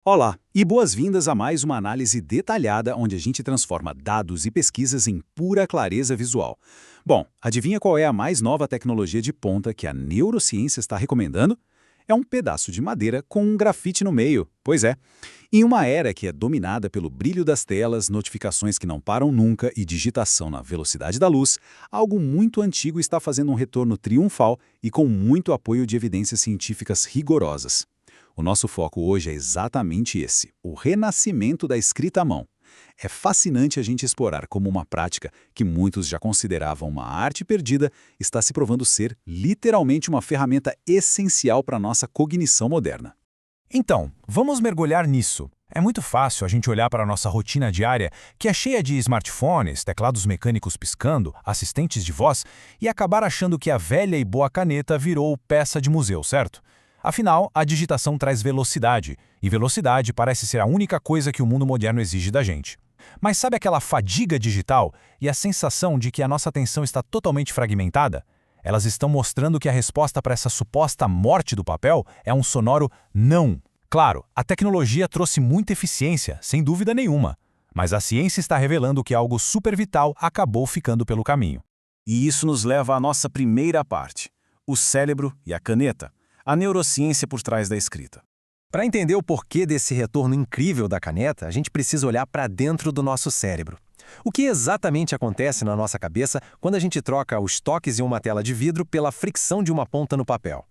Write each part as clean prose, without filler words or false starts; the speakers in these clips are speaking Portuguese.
Olá e boas-vindas a mais uma análise detalhada onde a gente transforma dados e pesquisas em pura clareza visual. Bom, adivinha qual é a mais nova tecnologia de ponta que a neurociência está recomendando? É um pedaço de madeira com um grafite no meio. Pois é. Em uma era que é dominada pelo brilho das telas, notificações que não param nunca e digitação na velocidade da luz, algo muito antigo está fazendo um retorno triunfal e com muito apoio de evidências científicas rigorosas. O nosso foco hoje é exatamente esse, o renascimento da escrita à mão. É fascinante a gente explorar como uma prática que muitos já consideravam uma arte perdida está se provando ser literalmente uma ferramenta essencial para a nossa cognição moderna. Então, vamos mergulhar nisso. É muito fácil a gente olhar para a nossa rotina diária, que é cheia de smartphones, teclados mecânicos piscando, assistentes de voz, e acabar achando que a velha e boa caneta virou peça de museu, certo? Afinal, a digitação traz velocidade, e velocidade parece ser a única coisa que o mundo moderno exige da gente. Mas sabe aquela fadiga digital e a sensação de que a nossa atenção está totalmente fragmentada? Elas estão mostrando que a resposta para essa suposta morte do papel é um sonoro não. Claro, a tecnologia trouxe muita eficiência, sem dúvida nenhuma, mas a ciência está revelando que algo super vital acabou ficando pelo caminho. E isso nos leva à nossa primeira parte, o cérebro e a caneta, a neurociência por trás da escrita. Para entender o porquê desse retorno incrível da caneta, a gente precisa olhar para dentro do nosso cérebro. O que exatamente acontece na nossa cabeça quando a gente troca os toques em uma tela de vidro pela fricção de uma ponta no papel?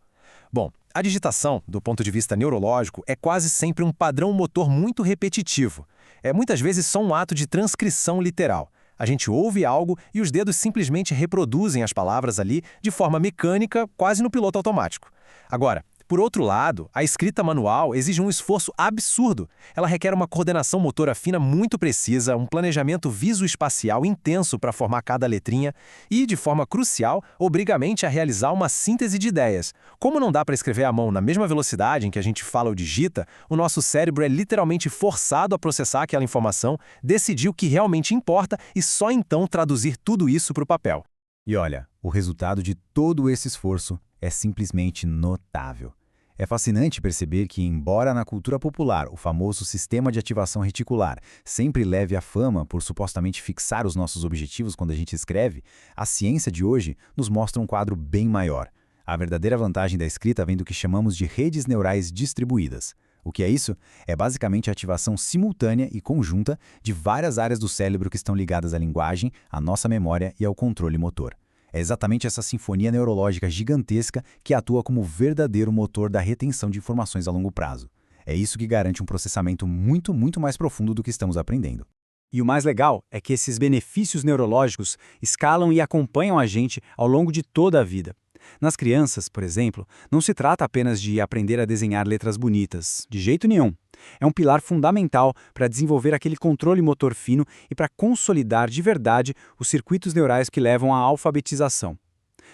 Bom, a digitação, do ponto de vista neurológico, é quase sempre um padrão motor muito repetitivo. É muitas vezes só um ato de transcrição literal. A gente ouve algo e os dedos simplesmente reproduzem as palavras ali de forma mecânica, quase no piloto automático. Agora, por outro lado, a escrita manual exige um esforço absurdo. Ela requer uma coordenação motora fina muito precisa, um planejamento visoespacial intenso para formar cada letrinha e, de forma crucial, obriga a mente a realizar uma síntese de ideias. Como não dá para escrever à mão na mesma velocidade em que a gente fala ou digita, o nosso cérebro é literalmente forçado a processar aquela informação, decidir o que realmente importa e só então traduzir tudo isso para o papel. E olha, o resultado de todo esse esforço é simplesmente notável. É fascinante perceber que, embora na cultura popular o famoso sistema de ativação reticular sempre leve a fama por supostamente fixar os nossos objetivos quando a gente escreve, a ciência de hoje nos mostra um quadro bem maior. A verdadeira vantagem da escrita vem do que chamamos de redes neurais distribuídas. O que é isso? É basicamente a ativação simultânea e conjunta de várias áreas do cérebro que estão ligadas à linguagem, à nossa memória e ao controle motor. É exatamente essa sinfonia neurológica gigantesca que atua como o verdadeiro motor da retenção de informações a longo prazo. É isso que garante um processamento muito mais profundo do que estamos aprendendo. E o mais legal é que esses benefícios neurológicos escalam e acompanham a gente ao longo de toda a vida. Nas crianças, por exemplo, não se trata apenas de aprender a desenhar letras bonitas, de jeito nenhum. É um pilar fundamental para desenvolver aquele controle motor fino e para consolidar de verdade os circuitos neurais que levam à alfabetização.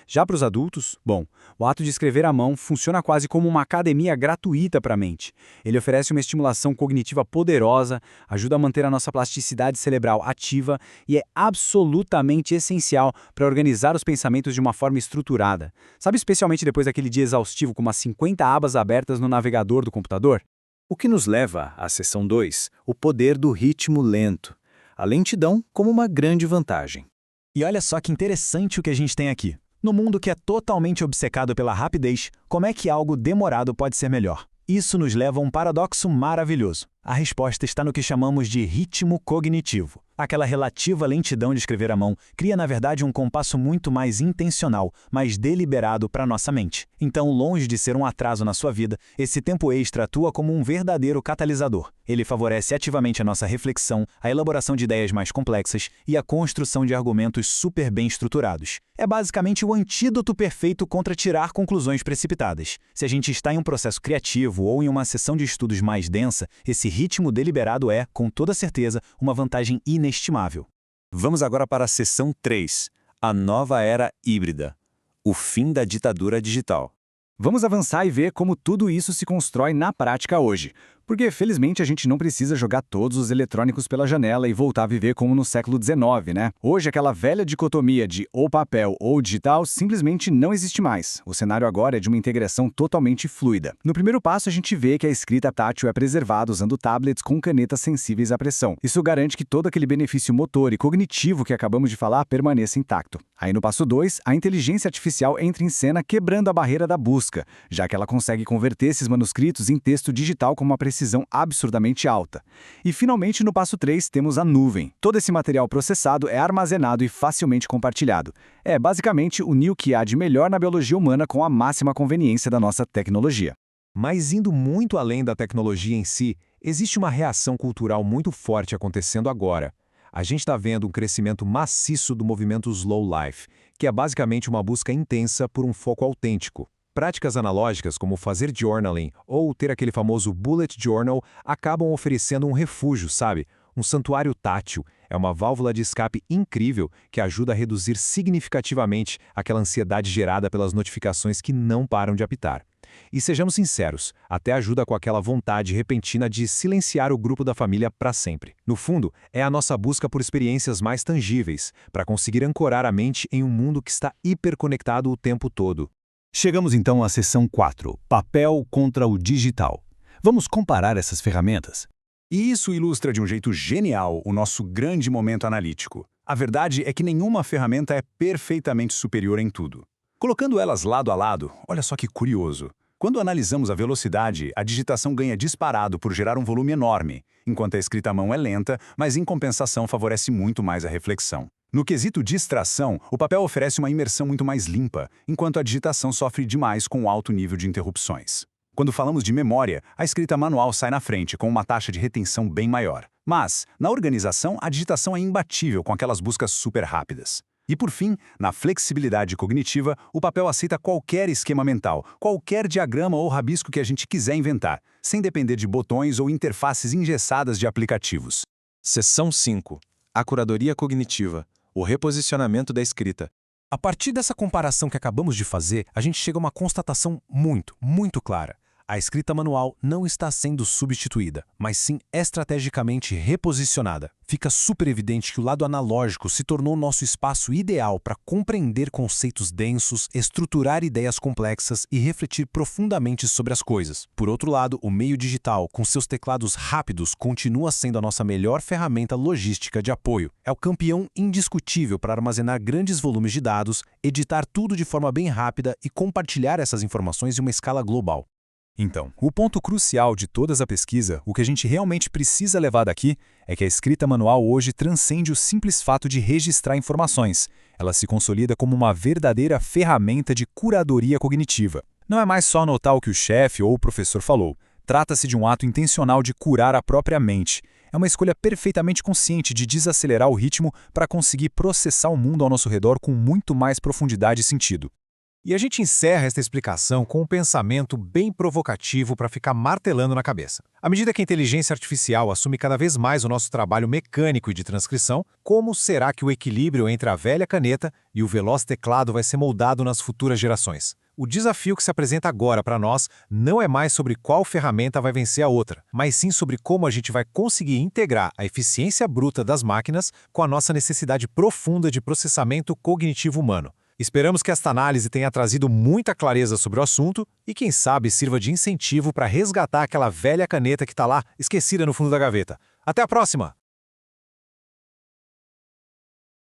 Já para os adultos, bom, o ato de escrever à mão funciona quase como uma academia gratuita para a mente. Ele oferece uma estimulação cognitiva poderosa, ajuda a manter a nossa plasticidade cerebral ativa e é absolutamente essencial para organizar os pensamentos de uma forma estruturada. Sabe, especialmente depois daquele dia exaustivo com umas 50 abas abertas no navegador do computador? O que nos leva à seção 2, o poder do ritmo lento. A lentidão como uma grande vantagem. E olha só que interessante o que a gente tem aqui. No mundo que é totalmente obcecado pela rapidez, como é que algo demorado pode ser melhor? Isso nos leva a um paradoxo maravilhoso. A resposta está no que chamamos de ritmo cognitivo. Aquela relativa lentidão de escrever à mão cria, na verdade, um compasso muito mais intencional, mais deliberado para nossa mente. Então, longe de ser um atraso na sua vida, esse tempo extra atua como um verdadeiro catalisador. Ele favorece ativamente a nossa reflexão, a elaboração de ideias mais complexas e a construção de argumentos super bem estruturados. É basicamente o antídoto perfeito contra tirar conclusões precipitadas. Se a gente está em um processo criativo ou em uma sessão de estudos mais densa, esse ritmo deliberado é, com toda certeza, uma vantagem inestimável. Vamos agora para a seção 3, a nova era híbrida, o fim da ditadura digital. Vamos avançar e ver como tudo isso se constrói na prática hoje. Porque, felizmente, a gente não precisa jogar todos os eletrônicos pela janela e voltar a viver como no século XIX, né? Hoje, aquela velha dicotomia de ou papel ou digital simplesmente não existe mais. O cenário agora é de uma integração totalmente fluida. No primeiro passo, a gente vê que a escrita tátil é preservada usando tablets com canetas sensíveis à pressão. Isso garante que todo aquele benefício motor e cognitivo que acabamos de falar permaneça intacto. Aí no passo 2, a inteligência artificial entra em cena quebrando a barreira da busca, já que ela consegue converter esses manuscritos em texto digital com uma precisão absurdamente alta. E finalmente no passo 3 temos a nuvem. Todo esse material processado é armazenado e facilmente compartilhado. É basicamente unir o que há de melhor na biologia humana com a máxima conveniência da nossa tecnologia. Mas indo muito além da tecnologia em si, existe uma reação cultural muito forte acontecendo agora. A gente está vendo um crescimento maciço do movimento Slow Life, que é basicamente uma busca intensa por um foco autêntico. Práticas analógicas como fazer journaling ou ter aquele famoso bullet journal acabam oferecendo um refúgio, sabe? Um santuário tátil. É uma válvula de escape incrível que ajuda a reduzir significativamente aquela ansiedade gerada pelas notificações que não param de apitar. E sejamos sinceros, até ajuda com aquela vontade repentina de silenciar o grupo da família para sempre. No fundo, é a nossa busca por experiências mais tangíveis, para conseguir ancorar a mente em um mundo que está hiperconectado o tempo todo. Chegamos então à seção 4, papel contra o digital. Vamos comparar essas ferramentas. E isso ilustra de um jeito genial o nosso grande momento analítico. A verdade é que nenhuma ferramenta é perfeitamente superior em tudo. Colocando elas lado a lado, olha só que curioso. Quando analisamos a velocidade, a digitação ganha disparado por gerar um volume enorme, enquanto a escrita à mão é lenta, mas em compensação favorece muito mais a reflexão. No quesito distração, o papel oferece uma imersão muito mais limpa, enquanto a digitação sofre demais com o alto nível de interrupções. Quando falamos de memória, a escrita manual sai na frente com uma taxa de retenção bem maior. Mas, na organização, a digitação é imbatível com aquelas buscas super rápidas. E por fim, na flexibilidade cognitiva, o papel aceita qualquer esquema mental, qualquer diagrama ou rabisco que a gente quiser inventar, sem depender de botões ou interfaces engessadas de aplicativos. Seção 5. A curadoria cognitiva. O reposicionamento da escrita. A partir dessa comparação que acabamos de fazer, a gente chega a uma constatação muito clara. A escrita manual não está sendo substituída, mas sim estrategicamente reposicionada. Fica super evidente que o lado analógico se tornou nosso espaço ideal para compreender conceitos densos, estruturar ideias complexas e refletir profundamente sobre as coisas. Por outro lado, o meio digital, com seus teclados rápidos, continua sendo a nossa melhor ferramenta logística de apoio. É o campeão indiscutível para armazenar grandes volumes de dados, editar tudo de forma bem rápida e compartilhar essas informações em uma escala global. Então, o ponto crucial de toda essa pesquisa, o que a gente realmente precisa levar daqui, é que a escrita manual hoje transcende o simples fato de registrar informações. Ela se consolida como uma verdadeira ferramenta de curadoria cognitiva. Não é mais só anotar o que o chefe ou o professor falou. Trata-se de um ato intencional de curar a própria mente. É uma escolha perfeitamente consciente de desacelerar o ritmo para conseguir processar o mundo ao nosso redor com muito mais profundidade e sentido. E a gente encerra esta explicação com um pensamento bem provocativo para ficar martelando na cabeça. À medida que a inteligência artificial assume cada vez mais o nosso trabalho mecânico e de transcrição, como será que o equilíbrio entre a velha caneta e o veloz teclado vai ser moldado nas futuras gerações? O desafio que se apresenta agora para nós não é mais sobre qual ferramenta vai vencer a outra, mas sim sobre como a gente vai conseguir integrar a eficiência bruta das máquinas com a nossa necessidade profunda de processamento cognitivo humano. Esperamos que esta análise tenha trazido muita clareza sobre o assunto e, quem sabe, sirva de incentivo para resgatar aquela velha caneta que está lá, esquecida no fundo da gaveta. Até a próxima!